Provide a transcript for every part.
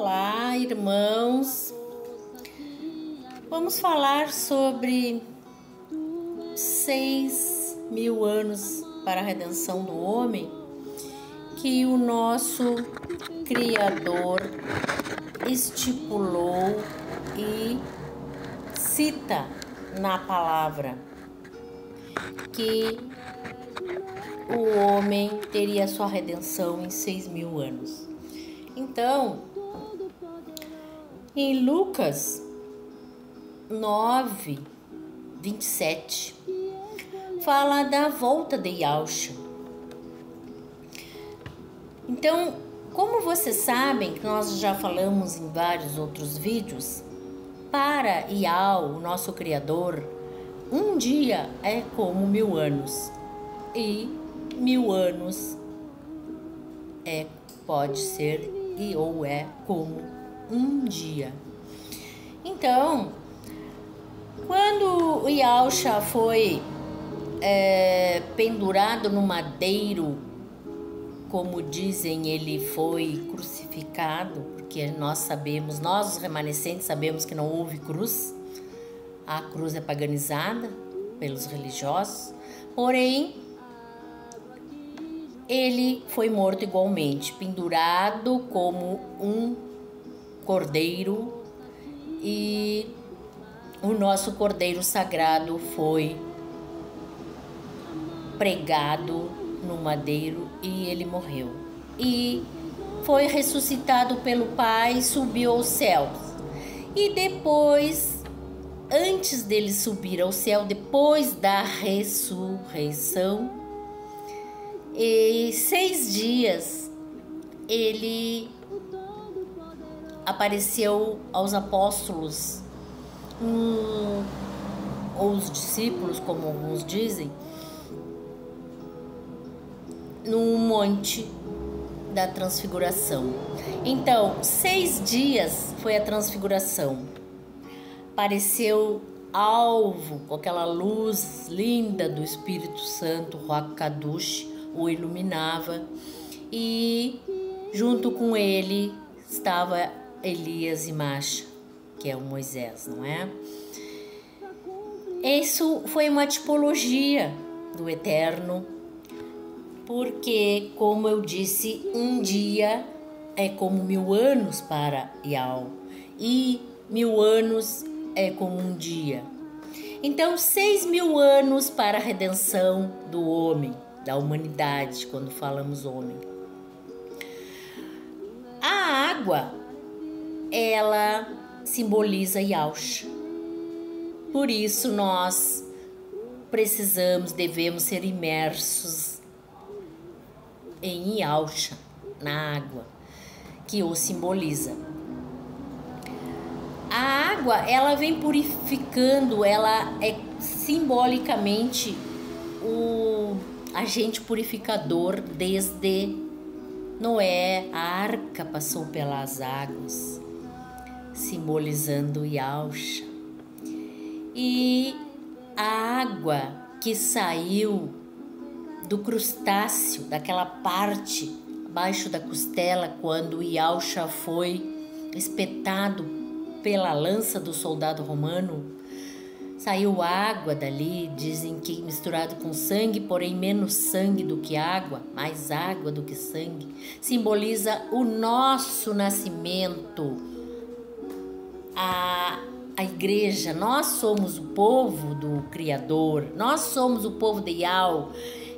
Olá, irmãos. Vamos falar sobre 6.000 anos para a redenção do homem que o nosso Criador estipulou e cita na palavra que o homem teria sua redenção em 6.000 anos. Então, em Lucas 9, 27, fala da volta de Yahshua. Então, como vocês sabem, que nós já falamos em vários outros vídeos, para Yahweh, o nosso Criador, um dia é como 1.000 anos. E 1.000 anos pode ser ou é como um dia. Então, quando o Yahshua foi pendurado no madeiro, como dizem, ele foi crucificado, porque nós os remanescentes sabemos que não houve cruz. A cruz é paganizada pelos religiosos, porém ele foi morto igualmente, pendurado como um cordeiro, e o nosso cordeiro sagrado foi pregado no madeiro e ele morreu. E foi ressuscitado pelo Pai, subiu aos céus. E depois, antes dele subir ao céu, depois da ressurreição, e 6 dias ele apareceu aos apóstolos, ou os discípulos, como alguns dizem, no monte da transfiguração. Então, 6 dias foi a transfiguração. Apareceu alvo com aquela luz linda do Espírito Santo, Ruach Kadosh, o iluminava, e junto com ele estava Elias e Masha, que é o Moisés, não é? Isso foi uma tipologia do Eterno, porque, como eu disse, um dia é como 1.000 anos para Yahweh, e 1.000 anos é como um dia. Então, 6.000 anos para a redenção do homem, da humanidade, quando falamos homem. A água, ela simboliza Yahshua. Por isso nós devemos ser imersos em Yahshua, na água, que o simboliza. A água, ela vem purificando, ela é simbolicamente o agente purificador. Desde Noé, a arca passou pelas águas, simbolizando Yahshua. E a água que saiu do crustáceo, daquela parte abaixo da costela, quando Yahshua foi espetado pela lança do soldado romano, saiu água dali. Dizem que misturado com sangue, porém menos sangue do que água, mais água do que sangue, simboliza o nosso nascimento, a igreja. Nós somos o povo do Criador, nós somos o povo de Yahweh,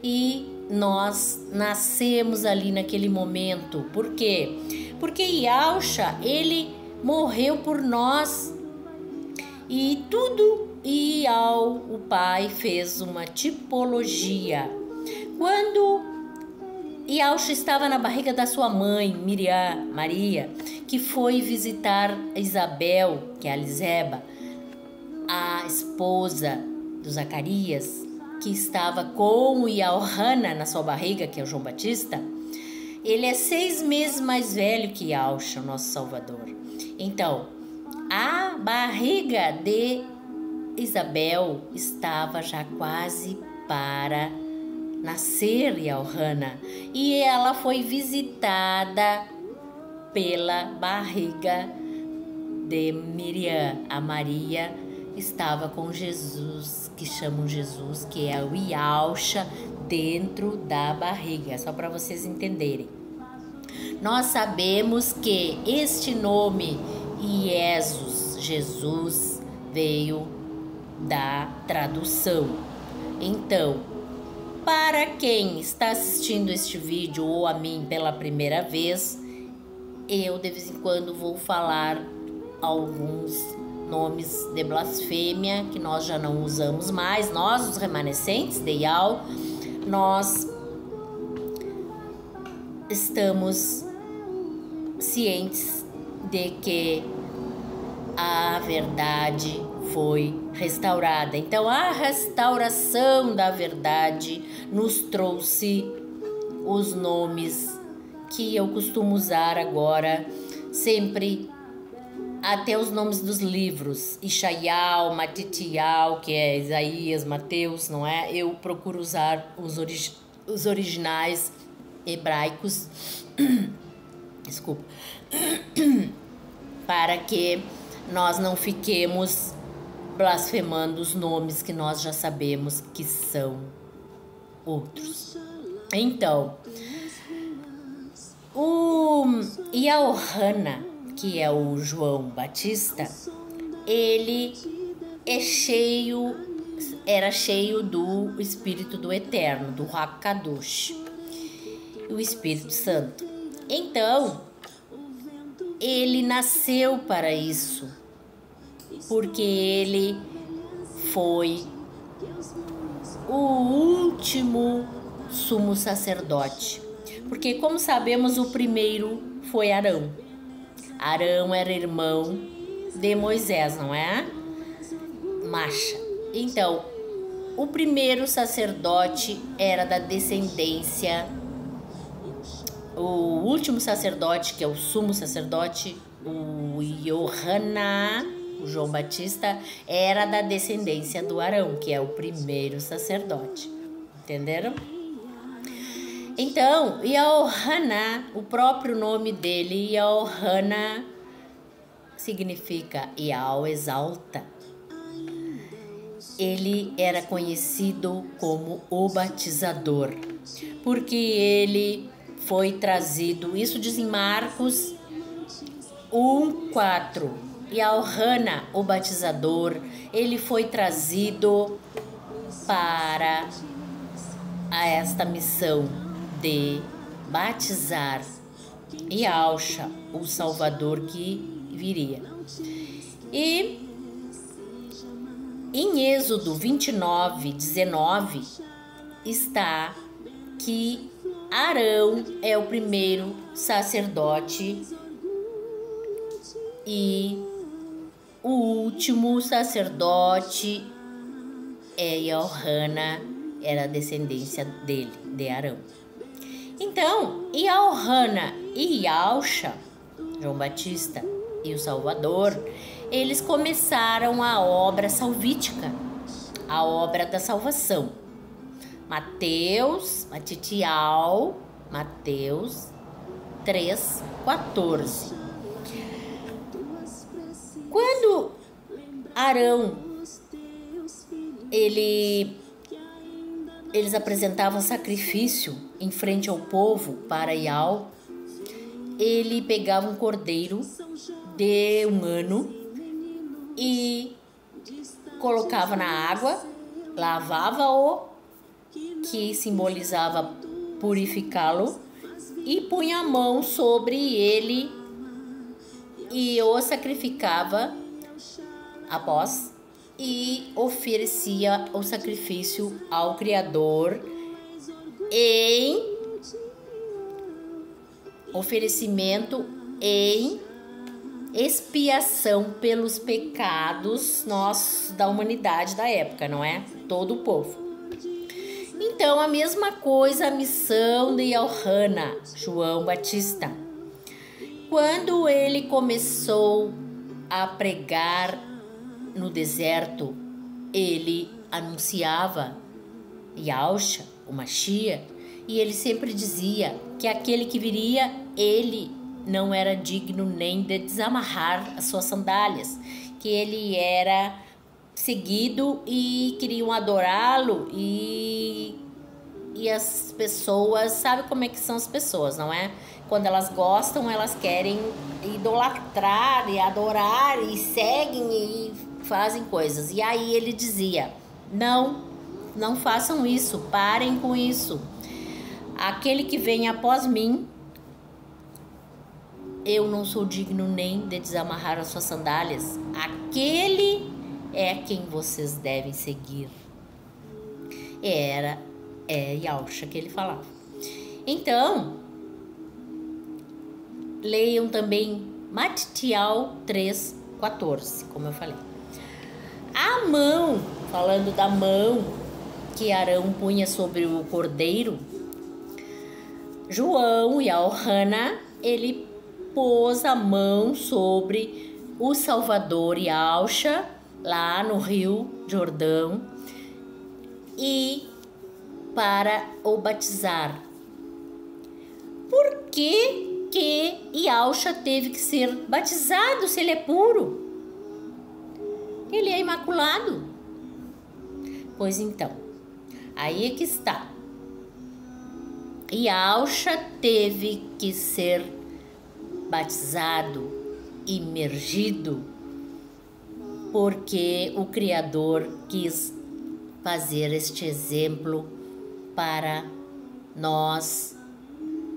e nós nascemos ali naquele momento. Por quê? Porque Yahshua, ele morreu por nós, e tudo, e o Pai fez uma tipologia. Quando Yahshua estava na barriga da sua mãe, Maria, que foi visitar Isabel, que é a Eliseba, a esposa do Zacarias, que estava com o Yahweh na sua barriga, que é o João Batista, ele é 6 meses mais velho que Yahshua, nosso Salvador. Então, a barriga de Isabel estava já quase para nascer Yahweh, e ela foi visitada pela barriga de Miriam. A Maria estava com Jesus, que chamam Jesus, que é o Yahshua, dentro da barriga, só para vocês entenderem. Nós sabemos que este nome Jesus, veio da tradução. Então, para quem está assistindo este vídeo ou a mim pela primeira vez, eu de vez em quando vou falar alguns nomes de blasfêmia que nós já não usamos mais. Nós, os remanescentes de Yahweh, nós estamos cientes de que a verdade foi restaurada. Então, a restauração da verdade nos trouxe os nomes que eu costumo usar agora, sempre, até os nomes dos livros, Ishaial, Matitial, que é Isaías, Mateus, não é? Eu procuro usar os originais hebraicos, desculpa, para que nós não fiquemos blasfemando os nomes que nós já sabemos que são outros. Então, o Yaohana, que é o João Batista, ele era cheio do Espírito do Eterno, do Hakadosh, o Espírito Santo. Então, ele nasceu para isso, porque ele foi o último sumo sacerdote. Porque, como sabemos, o primeiro foi Arão. Arão era irmão de Moisés, não é? Macha. Então, o primeiro sacerdote era da descendência. O último sacerdote, que é o sumo sacerdote, o Yohaná, o João Batista, era da descendência do Arão, que é o primeiro sacerdote. Entenderam? Então, Yaohana, o próprio nome dele, Yaohana, significa Yahweh exalta. Ele era conhecido como o batizador, porque ele foi trazido, isso diz em Marcos 1:4, Yaohana, o batizador, ele foi trazido para esta missão de batizar Yahshua, o Salvador que viria. E em Êxodo 29:19 está que Arão é o primeiro sacerdote e o último sacerdote é Yaohana, era a descendência dele, de Arão. Então, Yaohana e Yahshua, João Batista e o Salvador, eles começaram a obra salvítica, a obra da salvação. Mateus 3:14. Quando Arão, eles apresentavam sacrifício em frente ao povo para Yahweh, ele pegava um cordeiro de 1 ano e colocava na água, lavava-o, que simbolizava purificá-lo, e punha a mão sobre ele e o sacrificava após e oferecia o sacrifício ao Criador em oferecimento em expiação pelos pecados da humanidade da época, não é? Todo o povo. Então, a mesma coisa, a missão de Yaohana, João Batista. Quando ele começou a pregar no deserto, ele anunciava Yahshua, o Mashiach, e ele sempre dizia que aquele que viria, ele não era digno nem de desamarrar as suas sandálias, que ele era seguido e queriam adorá-lo e as pessoas, sabe como é que são as pessoas, não é? Quando elas gostam, elas querem idolatrar e adorar e seguem e fazem coisas. E aí ele dizia: não façam isso, parem com isso. Aquele que vem após mim, eu não sou digno nem de desamarrar as suas sandálias. Aquele é quem vocês devem seguir. É Yahusha que ele falava. Então, leiam também Matitial 3:14, como eu falei. A mão, falando da mão que Arão punha sobre o cordeiro, João e Yohana, ele pôs a mão sobre o Salvador Yahusha, lá no Rio Jordão, e para o batizar. Por que Yahusha teve que ser batizado se ele é puro? Ele é imaculado. Pois então, aí é que está. Yahusha teve que ser batizado, imergido, porque o Criador quis fazer este exemplo para nós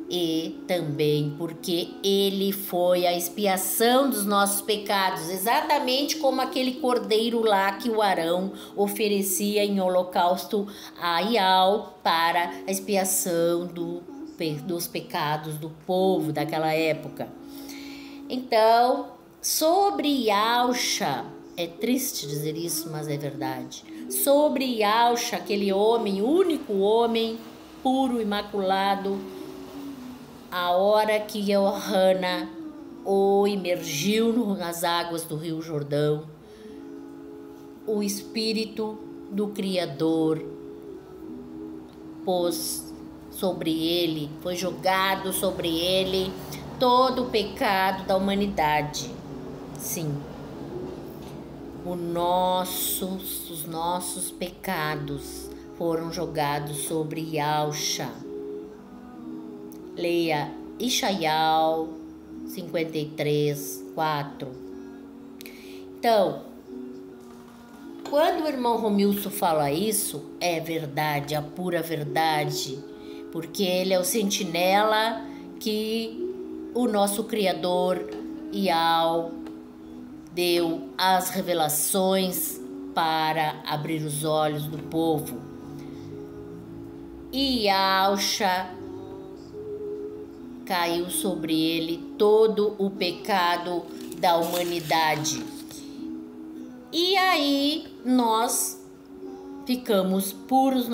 e também porque ele foi a expiação dos nossos pecados, exatamente como aquele cordeiro lá que o Arão oferecia em holocausto a Yahweh para a expiação dos pecados do povo daquela época. Então, sobre Yahusha, é triste dizer isso, mas é verdade. Sobre Yahusha, aquele homem, único homem, puro, imaculado, a hora que Yohana o imergiu nas águas do Rio Jordão, o Espírito do Criador pôs sobre ele, foi jogado sobre ele todo o pecado da humanidade. Sim, os nossos pecados foram jogados sobre Yahusha. Leia Ishaial 53:4. Então, quando o irmão Romilson fala isso, é verdade, a pura verdade, porque ele é o sentinela que o nosso Criador Yahweh deu as revelações para abrir os olhos do povo. E Yahusha caiu sobre ele todo o pecado da humanidade. E aí nós ficamos puros.